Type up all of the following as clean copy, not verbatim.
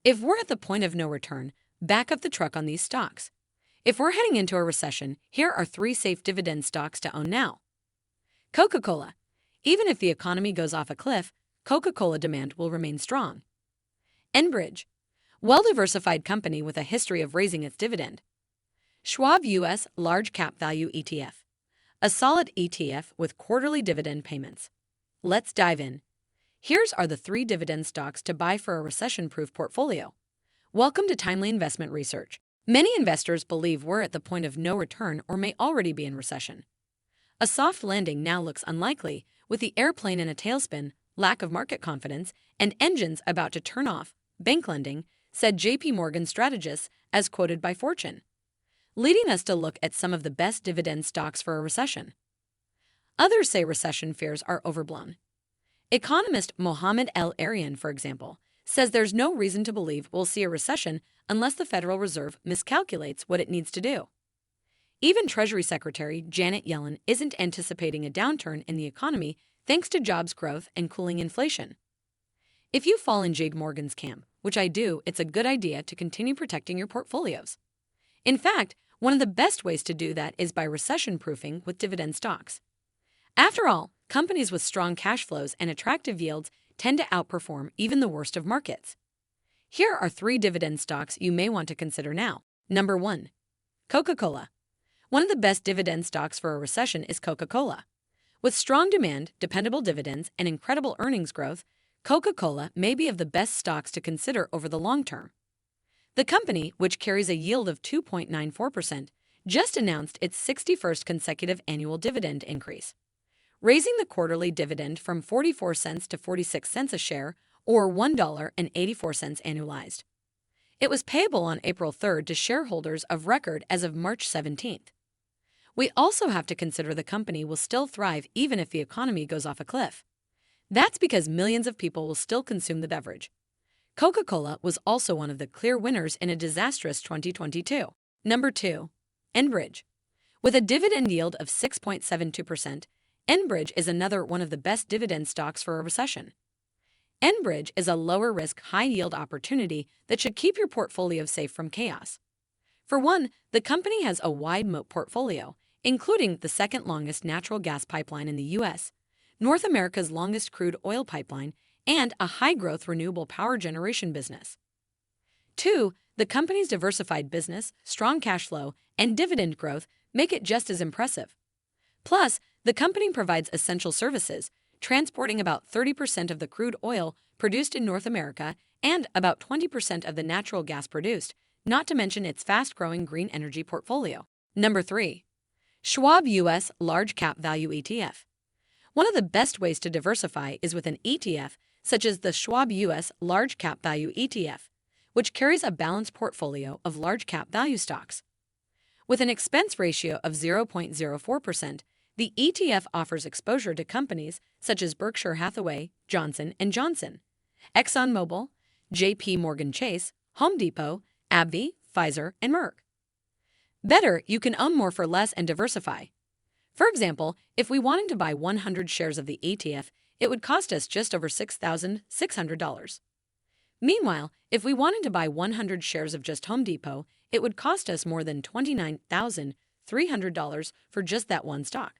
If we're at the point of no return, back up the truck on these stocks. If we're heading into a recession, here are 3 safe dividend stocks to own now. Coca-Cola. Even if the economy goes off a cliff, Coca-Cola demand will remain strong. Enbridge. Well-diversified company with a history of raising its dividend. Schwab U.S. Large Cap Value ETF. A solid ETF with quarterly dividend payments. Let's dive in. Here's are the 3 dividend stocks to buy for a recession-proof portfolio. Welcome to Timely Investment Research. Many investors believe we're at the point of no return or may already be in recession. A soft landing now looks unlikely, with the airplane in a tailspin, lack of market confidence, and engines about to turn off, bank lending, said J.P. Morgan strategists, as quoted by Fortune, leading us to look at some of the best dividend stocks for a recession. Others say recession fears are overblown. Economist Mohammed El-Arian, for example, says there's no reason to believe we'll see a recession unless the Federal Reserve miscalculates what it needs to do. Even Treasury Secretary Janet Yellen isn't anticipating a downturn in the economy thanks to jobs growth and cooling inflation. If you fall in J.P. Morgan's camp, which I do, it's a good idea to continue protecting your portfolios. In fact, one of the best ways to do that is by recession-proofing with dividend stocks. After all, companies with strong cash flows and attractive yields tend to outperform even the worst of markets. Here are 3 dividend stocks you may want to consider now. Number 1. Coca-Cola. One of the best dividend stocks for a recession is Coca-Cola. With strong demand, dependable dividends, and incredible earnings growth, Coca-Cola may be of the best stocks to consider over the long term. The company, which carries a yield of 2.94%, just announced its 61st consecutive annual dividend increase, raising the quarterly dividend from 44 cents to 46 cents a share, or $1.84 annualized. It was payable on April 3rd to shareholders of record as of March 17th. We also have to consider the company will still thrive even if the economy goes off a cliff. That's because millions of people will still consume the beverage. Coca-Cola was also one of the clear winners in a disastrous 2022. Number 2. Enbridge. With a dividend yield of 6.72%, Enbridge is another one of the best dividend stocks for a recession. Enbridge is a lower-risk, high-yield opportunity that should keep your portfolio safe from chaos. For one, the company has a wide moat portfolio, including the second-longest natural gas pipeline in the U.S., North America's longest crude oil pipeline, and a high-growth renewable power generation business. 2. The company's diversified business, strong cash flow, and dividend growth make it just as impressive. Plus, the company provides essential services, transporting about 30% of the crude oil produced in North America and about 20% of the natural gas produced, not to mention its fast-growing green energy portfolio. Number 3. Schwab U.S. Large Cap Value ETF. One of the best ways to diversify is with an ETF such as the Schwab U.S. Large Cap Value ETF, which carries a balanced portfolio of large cap value stocks. With an expense ratio of 0.04%, the ETF offers exposure to companies such as Berkshire Hathaway, Johnson & Johnson, ExxonMobil, J.P. Morgan Chase, Home Depot, AbbVie, Pfizer, and Merck. Better, you can own more for less and diversify. For example, if we wanted to buy 100 shares of the ETF, it would cost us just over $6,600. Meanwhile, if we wanted to buy 100 shares of just Home Depot, it would cost us more than $29,300 for just that one stock.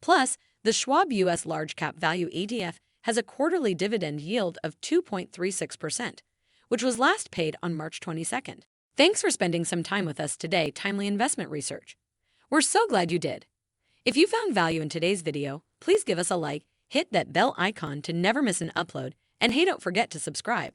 Plus, the Schwab U.S. Large Cap Value ETF has a quarterly dividend yield of 2.36%, which was last paid on March 22nd. Thanks for spending some time with us today, Timely Investment Research. We're so glad you did. If you found value in today's video, please give us a like, hit that bell icon to never miss an upload, and hey, don't forget to subscribe.